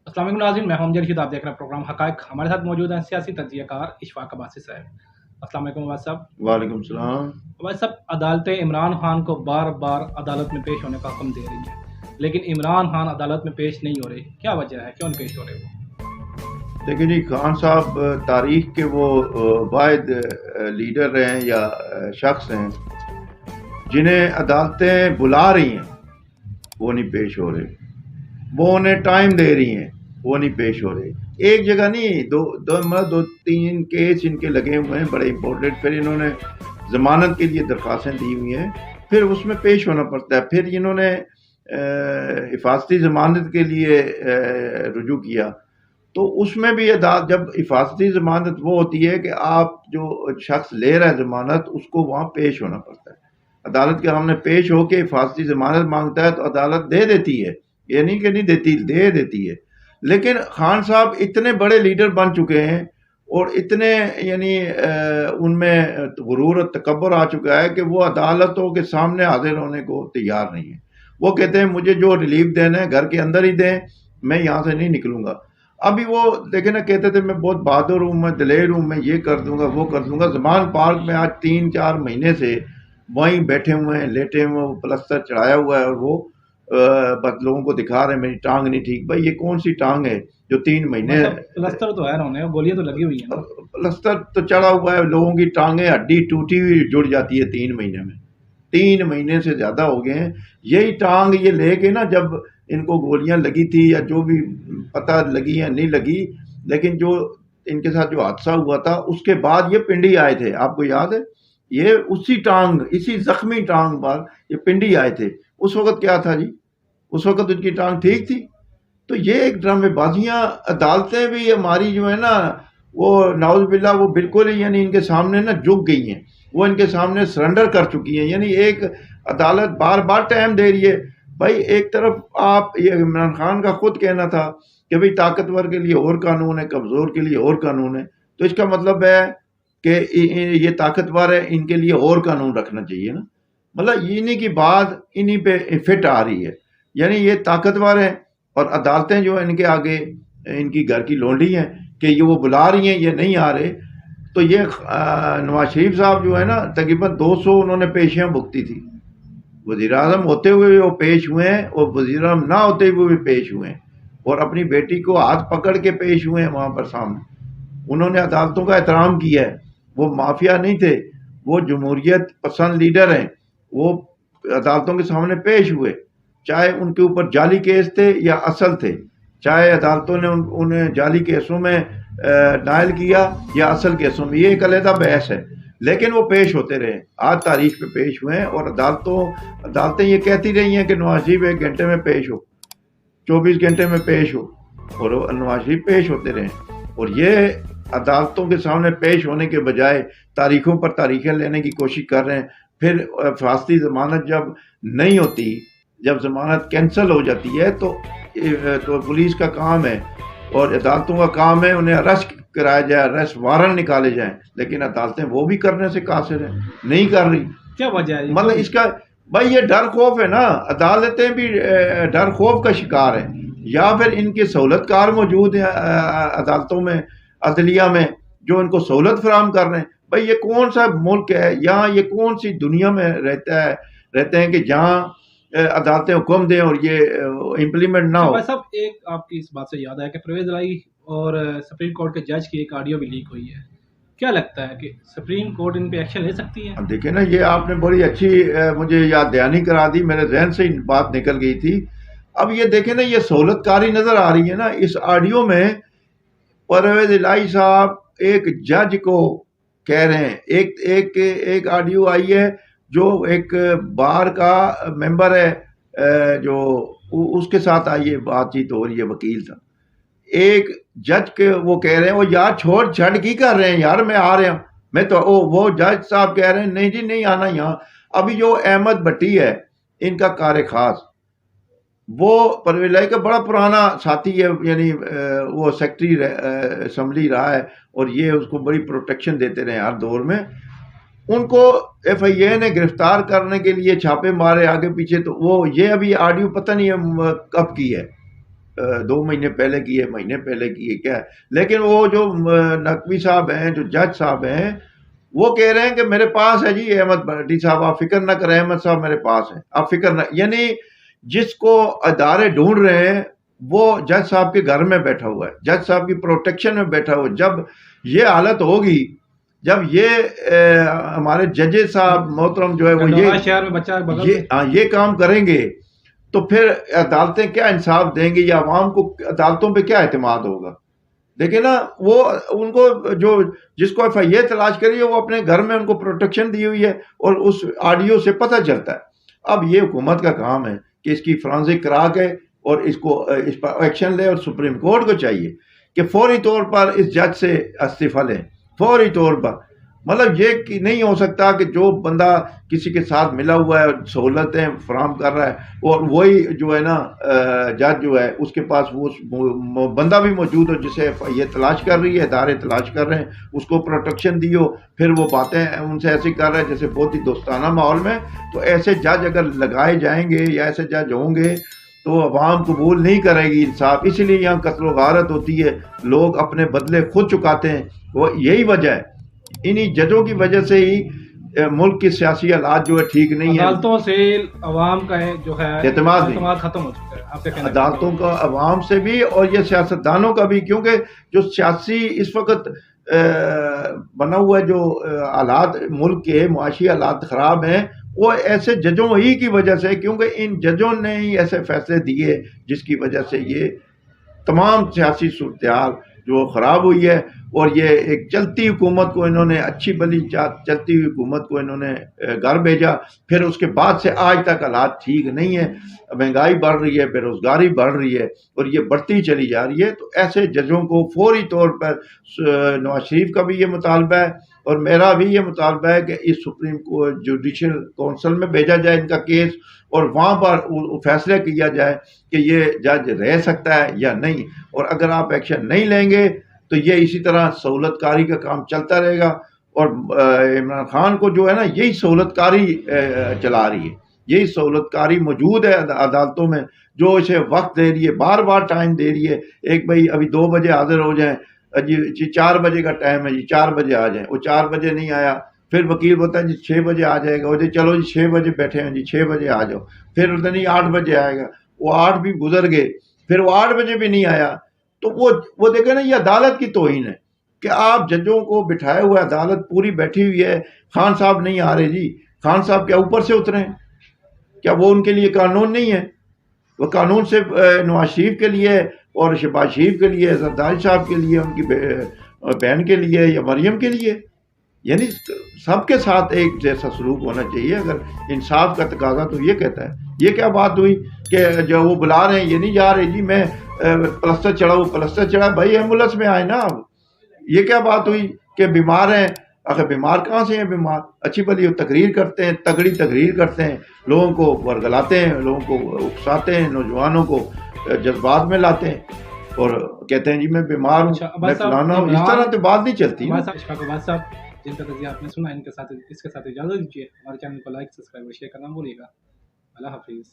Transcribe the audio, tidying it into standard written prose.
अस्सलाम वालेकुम नाज़रीन, मैं हूं जरशीद। आप देख रहे हैं प्रोग्राम हक़ाइक़। हमारे साथ मौजूद हैं सियासी तज्ज़ियाकार इशफाक अब्बासी साहब। अस्सलाम वालेकुम अब्बास साहब। वालेकुम सलाम। अब्बास साहब, अदालतें इमरान खान को बार बार अदालत में पेश होने का हुक्म दे रही हैं, लेकिन इमरान खान अदालत में पेश नहीं हो रहे। क्या वजह है, क्यों नहीं पेश हो रहे वो? देखिए जी, खान साहब तारीख के वो वाहिद लीडर हैं या शख्स हैं जिन्हें अदालतें बुला रही हैं, वो नहीं पेश हो रहे। वो उन्हें टाइम दे रही हैं, वो नहीं पेश हो रहे। एक जगह नहीं, दो तीन केस इनके लगे हुए हैं बड़े इंपॉर्टेंट। फिर इन्होंने ज़मानत के लिए दरख्वास्तें दी हुई हैं, फिर उसमें पेश होना पड़ता है। फिर इन्होंने हिफाजती ज़मानत के लिए रुजू किया, तो उसमें भी अदालत, जब हिफाजती ज़मानत वो होती है कि आप जो शख्स ले रहा है ज़मानत, उसको वहाँ पेश होना पड़ता है। अदालत के सामने पेश होकर हिफाजती ज़मानत मांगता है तो अदालत दे देती है, ये नहीं कि नहीं देती, दे देती है। लेकिन खान साहब इतने बड़े लीडर बन चुके हैं और इतने यानी उनमें गुरूर और तकब्बुर आ चुका है कि वो अदालतों के सामने हाजिर होने को तैयार नहीं है। वो कहते हैं मुझे जो रिलीफ देना है घर के अंदर ही दें, मैं यहाँ से नहीं निकलूंगा। अभी वो देखे ना, कहते थे मैं बहुत बहादुर हूँ, मैं दिलेर हूँ, मैं ये कर दूंगा वो कर दूंगा। ज़मान पार्क में आज 3-4 महीने से वहीं बैठे हुए हैं, लेटे हुए, वो प्लस्तर चढ़ाया हुआ है और वो बस लोगों को दिखा रहे हैं मेरी टांग नहीं ठीक। भाई ये कौन सी टांग है जो 3 महीने, प्लस्तर तो है उन्होंने, गोलियां तो लगी हुई है ना। प्लस्तर तो चढ़ा हुआ है, लोगों की टांगें हड्डी टूटी हुई जुड़ जाती है 3 महीने में। 3 महीने से ज्यादा हो गए हैं। यही टांग ये लेके ना, जब इनको गोलियां लगी थी या जो भी पता लगी या नहीं लगी, लेकिन जो इनके साथ जो हादसा हुआ था उसके बाद ये पिंडी आए थे, आपको याद है? ये उसी टांग, इसी जख्मी टांग पर ये पिंडी आए थे। उस वक्त क्या था जी, उस वक्त उनकी टांग ठीक थी। तो ये एक ड्रामेबाजियां, अदालतें भी हमारी जो है ना, वो नाउज़ुबिल्लाह वो बिल्कुल ही यानी इनके सामने ना झुक गई हैं, वो इनके सामने सरेंडर कर चुकी हैं। यानी एक अदालत बार बार टाइम दे रही है। भाई एक तरफ आप, ये इमरान खान का खुद कहना था कि भाई ताकतवर के लिए और कानून है, कमज़ोर के लिए और कानून है। तो इसका मतलब है कि ये ताकतवर है, इनके लिए और कानून रखना चाहिए ना। मतलब इन्हीं की बात इन्हीं पे फिट आ रही है। यानी ये ताकतवर है और अदालतें जो है इनके आगे इनकी घर की लोंडी हैं कि ये वो बुला रही हैं, ये नहीं आ रहे। तो ये नवाज शरीफ साहब जो है ना, तकरीबन 200 उन्होंने पेशियां भुगती थी। वज़ीर आज़म होते हुए वो पेश हुए हैं और वज़ीर आज़म ना होते हुए भी पेश हुए हैं, और अपनी बेटी को हाथ पकड़ के पेश हुए हैं वहाँ पर सामने। उन्होंने अदालतों का एहतराम किया है। वो माफिया नहीं थे, वो जमहूरियत पसंद लीडर हैं। वो अदालतों के सामने पेश हुए, चाहे उनके ऊपर जाली केस थे या असल थे, चाहे अदालतों ने उन्हें जाली केसों में नायल किया या असल केसों में, ये एक अलहदा बहस है। लेकिन वो पेश होते रहे, आज तारीख पे पेश हुए हैं। और अदालतें ये कहती रही हैं कि नवाज शरीफ 1 घंटे में पेश हो, 24 घंटे में पेश हो, और नवाज शरीफ पेश होते रहे। और ये अदालतों के सामने पेश होने के बजाय तारीखों पर तारीखें लेने की कोशिश कर रहे हैं। फिर फासली ज़मानत जब नहीं होती, जब ज़मानत कैंसिल हो जाती है, तो पुलिस का काम है और अदालतों का काम है उन्हें अरेस्ट कराया जाए, अरेस्ट वारंट निकाले जाएं। लेकिन अदालतें वो भी करने से कासिर हैं, नहीं कर रही। क्या वजह है? मतलब इसका भाई ये डर खौफ है ना, अदालतें भी डर खौफ का शिकार हैं, या फिर इनके सहूलतकार मौजूद हैं अदालतों में, अदलिया में, जो इनको सहूलत फराहम कर रहे हैं। भाई ये कौन सा मुल्क है, यहाँ ये कौन सी दुनिया में रहते हैं कि जहाँ अदालतें हुक्म दें और ये इम्प्लीमेंट ना हो। सब एक आपकी इस बात से याद आया कि परवेज लाई और सुप्रीम कोर्ट के जज की एक ऑडियो भी लीक हुई है। क्या लगता है कि सुप्रीम कोर्ट इन पे एक्शन ले सकती है? देखिए ना, ये आपने बड़ी अच्छी मुझे याद दहानी करा दी, मेरे जहन से बात निकल गई थी। अब ये देखें ना, ये सहूलतकारी नजर आ रही है ना इस ऑडियो में। परवेज इलाही साहब एक जज को कह रहे हैं, एक ऑडियो आई है जो एक बार का मेंबर है, जो उसके साथ आई है, बातचीत हो रही है, वकील था। एक जज के वो कह रहे हैं, वो यार छोड़ छड़ की कर रहे हैं यार, मैं आ रहा हूँ। मैं तो वो जज साहब कह रहे हैं नहीं जी नहीं आना यहाँ। अभी जो अहमद भट्टी है, इनका कार खास, वो परवेज इलाही का बड़ा पुराना साथी है, यानी वो सेक्रेटरी असम्बली रहा है और ये उसको बड़ी प्रोटेक्शन देते रहे हर दौर में। उनको FIA ने गिरफ्तार करने के लिए छापे मारे आगे पीछे। तो वो ये अभी ऑडियो पता नहीं है कब की है, 2 مہینے پہلے کیے، مہینے پہلے کیے، کیا ہے. لیکن وہ جو نقوی صاحب ہیں، جو جج صاحب ہیں، وہ کہہ رہے ہیں کہ میرے پاس ہے جی احمد بھٹی صاحب، آپ فکر نہ کریں، احمد صاحب میرے پاس ہیں، آپ فکر نہ. یعنی جس کو ادارے ڈھونڈ رہے ہیں وہ جج صاحب کے گھر میں بیٹھا ہوا ہے، جج صاحب کی پروٹیکشن میں بیٹھا ہوا ہے. جب یہ حالت ہوگی، جب یہ ہمارے ججز صاحب محترم جو ہے وہ شہر میں بچہ بغل میں یہ کام کریں گے تو پھر عدالتیں کیا انصاف دیں گی، یا عوام کو عدالتوں پہ کیا اعتماد ہوگا؟ دیکھیں نا، وہ ان کو جو جس کو ایف آئی اے تلاش کری ہے وہ اپنے گھر میں ان کو پروٹیکشن دی ہوئی ہے، اور اس آڈیو سے پتہ چلتا ہے. اب یہ حکومت کا کام ہے کہ اس کی فرانزک کرا کے اور اس پر ایکشن لے، اور سپریم کورٹ کو چاہیے کہ فوری طور پر اس جج سے استعفیٰ لیں، فوری طور پر. مطلب یہ نہیں ہو سکتا کہ جو بندہ کسی کے ساتھ ملا ہوا ہے، سہولتیں فراہم کر رہا ہے، اور وہی جو ہے نا جج جو ہے اس کے پاس وہ بندہ بھی موجود ہو جسے یہ تلاش کر رہی ہے، ادارے تلاش کر رہے ہیں، اس کو پروٹیکشن دی ہو، پھر وہ باتیں ان سے ایسی کر رہے ہیں جیسے بہت ہی دوستانہ ماحول میں. تو ایسے جج اگر لگائے جائیں گے یا ایسے جج ہوں گے تو عوام قبول نہیں کرے گی انصاف. اسی لیے یہاں قتل و غارت ہوتی ہے، لوگ اپنے بدلے خود چکاتے ہیں. وہ یہی وجہ ہے، انہی ججوں کی وجہ سے ہی ملک کی سیاسی حالات جو ہے ٹھیک نہیں ہے. عدالتوں سے عوام کا جو ہے اعتماد ختم ہو چکا ہے. آپ کیا کہنا؟ عدالتوں کا عوام سے بھی، اور یہ سیاستدانوں کا بھی، کیونکہ جو سیاسی اس وقت بنا ہوا جو حالات ملک کے معاشی حالات خراب ہیں، وہ ایسے ججوں ہی کی وجہ سے، کیونکہ ان ججوں نے ہی ایسے فیصلے دیے جس کی وجہ سے یہ تمام سیاسی صورتحال جو خراب ہوئی ہے. اور یہ ایک چلتی حکومت کو انہوں نے، اچھی بلی چلتی ہوئی حکومت کو انہوں نے گھر بھیجا. پھر اس کے بعد سے آج تک حالات ٹھیک نہیں ہیں، مہنگائی بڑھ رہی ہے، بے روزگاری بڑھ رہی ہے، اور یہ بڑھتی چلی جا رہی ہے. تو ایسے ججوں کو فوری طور پر، نواز شریف کا بھی یہ مطالبہ ہے اور میرا بھی یہ مطالبہ ہے کہ اس سپریم جوڈیشل کونسل میں بھیجا جائے ان کا کیس، اور وہاں پر فیصلہ کیا جائے کہ یہ جج رہ سکتا ہے یا نہیں. اور اگر آپ ایکشن نہیں لیں گے تو یہ اسی طرح سہولت کاری کا کام چلتا رہے گا. اور عمران خان کو جو ہے نا یہی سہولت کاری چلا رہی ہے، یہی سہولت کاری موجود ہے عدالتوں میں، جو اسے وقت دے رہی ہے، بار بار ٹائم دے رہی ہے. ایک بھائی ابھی 2 بجے حاضر ہو جائیں جی، 4 بجے کا ٹائم ہے جی، 4 بجے آ جائیں. وہ 4 بجے نہیں آیا، پھر وکیل بولتا ہے جی 6 بجے آ جائے گا. وہ جی چلو جی 6 بجے بیٹھے ہیں جی، 6 بجے آ جاؤ. پھر بولتا نہیں 8 بجے آئے گا. وہ 8 بھی گزر گئے، پھر وہ 8 بجے بھی نہیں آیا. تو وہ دیکھیں نا، یہ عدالت کی توہین ہے کہ آپ ججوں کو بٹھائے ہوئے، عدالت پوری بیٹھی ہوئی ہے، خان صاحب نہیں آ رہے جی. خان صاحب کیا اوپر سے اترے ہیں؟ کیا وہ ان کے لیے قانون نہیں ہے؟ وہ قانون سے نواز شریف کے لیے اور شہباز شریف کے لیے، زرداری صاحب کے لیے، ان کی بہن کے لیے یا مریم کے لیے. یعنی سب کے ساتھ ایک جیسا سلوک ہونا چاہیے. اگر انصاف کا تقاضا تو یہ کہتا ہے. یہ کیا بات ہوئی کہ جو وہ بلا رہے ہیں یہ نہیں جا رہے جی، میں پلستر چڑھا، وہ پلستر چڑھا، بھائی ایمبولینس میں آئے نا اب. یہ کیا بات ہوئی کہ بیمار ہیں؟ آخر بیمار کہاں سے ہیں؟ بیمار اچھی بلی تقریر کرتے ہیں، تگڑی تقریر کرتے ہیں، لوگوں کو ورگلاتے ہیں، لوگوں کو اکساتے ہیں، نوجوانوں کو جذبات میں لاتے ہیں اور کہتے ہیں جی میں بیمار ہوں، میں فلانا ہوں. اس طرح تو بات نہیں چلتی. جن کا تجزیہ آپ نے سنا، اس کے ساتھ اجازت دیجیے. ہمارے چینل کو لائک، سبسکرائب اور شیئر کرنا بولیے گا. اللہ حافظ.